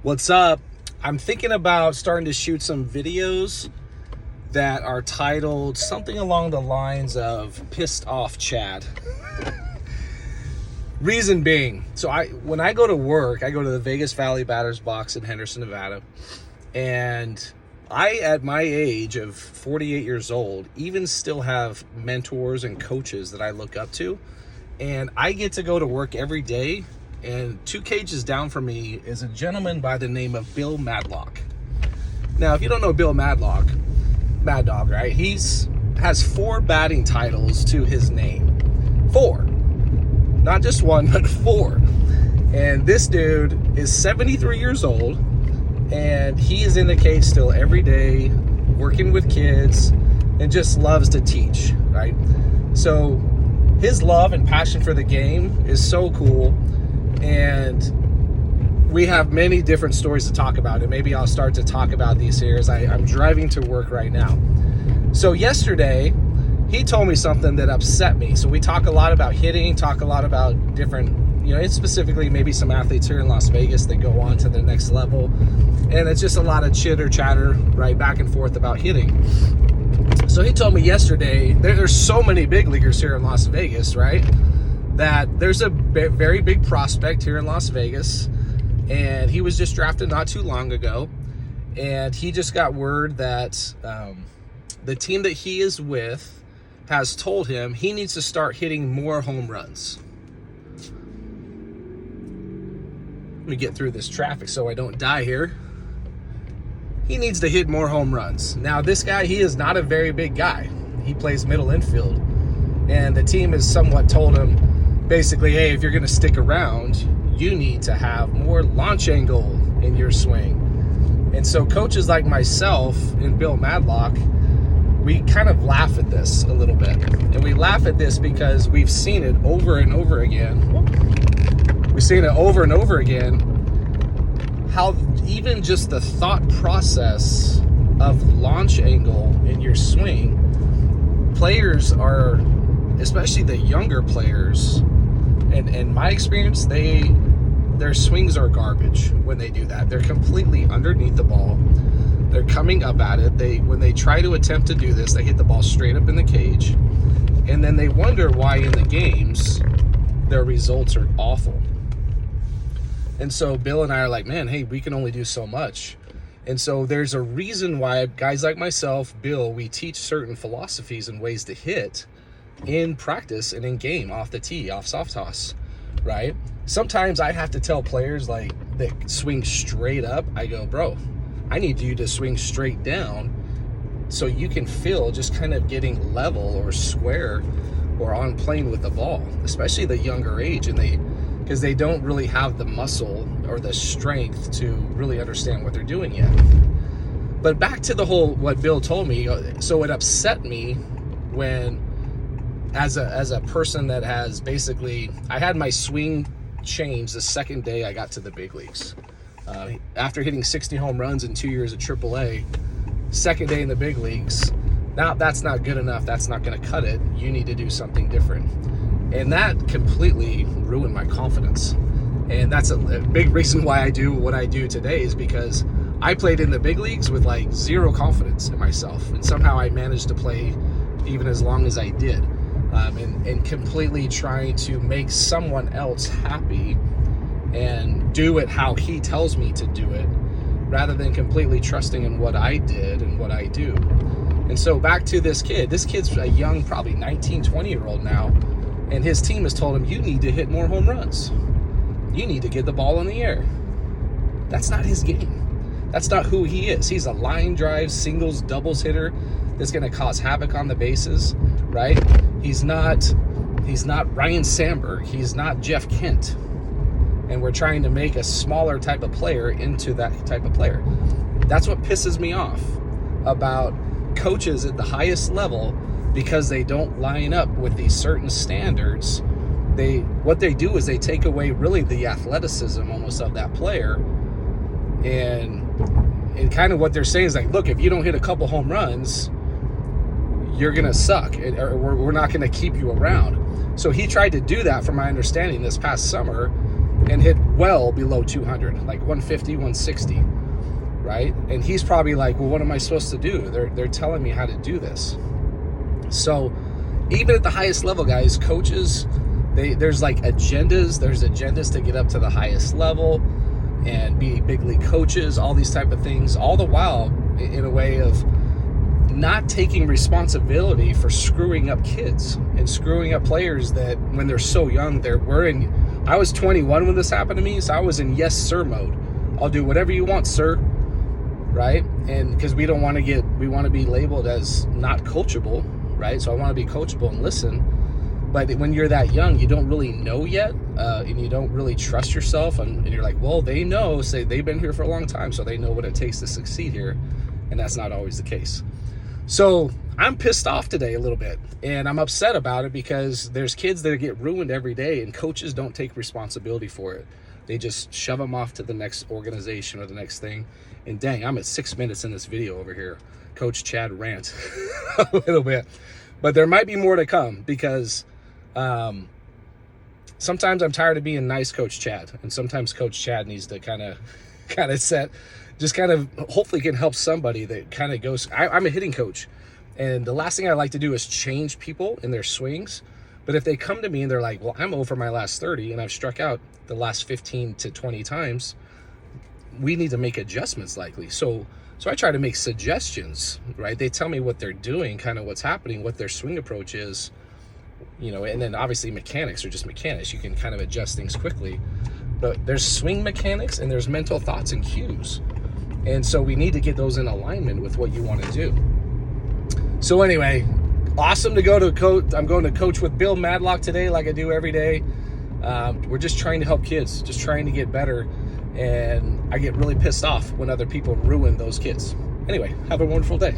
What's up? I'm thinking about starting to shoot some videos that are titled something along the lines of Pissed Off Chad. Reason being, when I go to work, I go to the Vegas Valley Batter's Box in Henderson, Nevada. And I, at my age of 48 years old, even still have mentors and coaches that I look up to. And I get to go to work every day. And 2 cages down from me is a gentleman by the name of Bill Madlock. Now, if you don't know Bill Madlock, Mad Dog, right? Has 4 batting titles to his name. 4. Not just 1, but 4. And this dude is 73 years old, and he is in the cage still every day, working with kids, and just loves to teach, right? So his love and passion for the game is so cool. And we have many different stories to talk about, and maybe I'll start to talk about these here as I'm driving to work right now. So yesterday, he told me something that upset me. So we talk a lot about hitting, talk a lot about different, specifically maybe some athletes here in Las Vegas that go on to the next level. And it's just a lot of chitter chatter, right, back and forth about hitting. So he told me yesterday, there's so many big leaguers here in Las Vegas, right, that there's a very big prospect here in Las Vegas, and he was just drafted not too long ago, and he just got word that the team that he is with has told him he needs to start hitting more home runs. Let me get through this traffic so I don't die here. He needs to hit more home runs. Now, this guy, he is not a very big guy. He plays middle infield, and the team has somewhat told him, basically, hey, if you're going to stick around, you need to have more launch angle in your swing. And so coaches like myself and Bill Madlock, we kind of laugh at this a little bit. And we laugh at this because we've seen it over and over again. We've seen it over and over again, how even just the thought process of launch angle in your swing, players are, especially the younger players, and in my experience, their swings are garbage when they do that. They're completely underneath the ball. They're coming up at it. When they try to attempt to do this, they hit the ball straight up in the cage, and then they wonder why in the games their results are awful. And so Bill and I are like, man, hey, we can only do so much. And so there's a reason why guys like myself, Bill, we teach certain philosophies and ways to hit in practice and in game, off the tee, off soft toss, right? Sometimes I have to tell players like that swing straight up. I go, bro, I need you to swing straight down so you can feel just kind of getting level or square or on plane with the ball, especially the younger age, because they don't really have the muscle or the strength to really understand what they're doing yet. But back to the whole, what Bill told me, so it upset me when, as a person that has basically, I had my swing change the second day I got to the big leagues. After hitting 60 home runs in 2 years at AAA, second day in the big leagues, now that's not good enough. That's not going to cut it. You need to do something different. And that completely ruined my confidence. And that's a big reason why I do what I do today, is because I played in the big leagues with like zero confidence in myself. And somehow I managed to play even as long as I did. And completely trying to make someone else happy and do it how he tells me to do it, rather than completely trusting in what I did and what I do. And so back to this kid. This kid's a young, probably 19, 20-year-old now, and his team has told him, you need to hit more home runs. You need to get the ball in the air. That's not his game. That's not who he is. He's a line drive, singles, doubles hitter that's going to cause havoc on the bases, right? He's not Ryan Sandberg. He's not Jeff Kent. And we're trying to make a smaller type of player into that type of player. That's what pisses me off about coaches at the highest level, because they don't line up with these certain standards. What they do is they take away really the athleticism almost of that player. And kind of what they're saying is like, look, if you don't hit a couple home runs, you're going to suck, or we're not going to keep you around. So he tried to do that, from my understanding, this past summer, and hit well below 200, like 150, 160, right? And he's probably like, well, what am I supposed to do? They're telling me how to do this. So even at the highest level, guys, coaches, there's like agendas. There's agendas to get up to the highest level and be big league coaches, all these type of things, all the while in a way of not taking responsibility for screwing up kids and screwing up players that when they're so young, I was 21 when this happened to me, so I was in yes sir mode. I'll do whatever you want, sir, right? And because we want to be labeled as not coachable, right? So I want to be coachable and listen. But when you're that young, you don't really know yet, and you don't really trust yourself, and you're like, well, they know, say they've been here for a long time, so they know what it takes to succeed here, and that's not always the case. So I'm pissed off today a little bit, and I'm upset about it because there's kids that get ruined every day, and coaches don't take responsibility for it. They just shove them off to the next organization or the next thing. And dang, I'm at 6 minutes in this video over here. Coach Chad rant a little bit, but there might be more to come because sometimes I'm tired of being nice Coach Chad, and sometimes Coach Chad needs to kind of set, just kind of hopefully can help somebody that kind of goes. I'm a hitting coach, and the last thing I like to do is change people in their swings. But if they come to me and they're like, well, I'm over my last 30 and I've struck out the last 15 to 20 times, we need to make adjustments likely. So I try to make suggestions, right? They tell me what they're doing, kind of what's happening, what their swing approach is, and then obviously mechanics are just mechanics. You can kind of adjust things quickly, but there's swing mechanics and there's mental thoughts and cues. And so we need to get those in alignment with what you want to do. So anyway, awesome to go to coach. I'm going to coach with Bill Madlock today, like I do every day. We're just trying to help kids, just trying to get better. And I get really pissed off when other people ruin those kids. Anyway, have a wonderful day.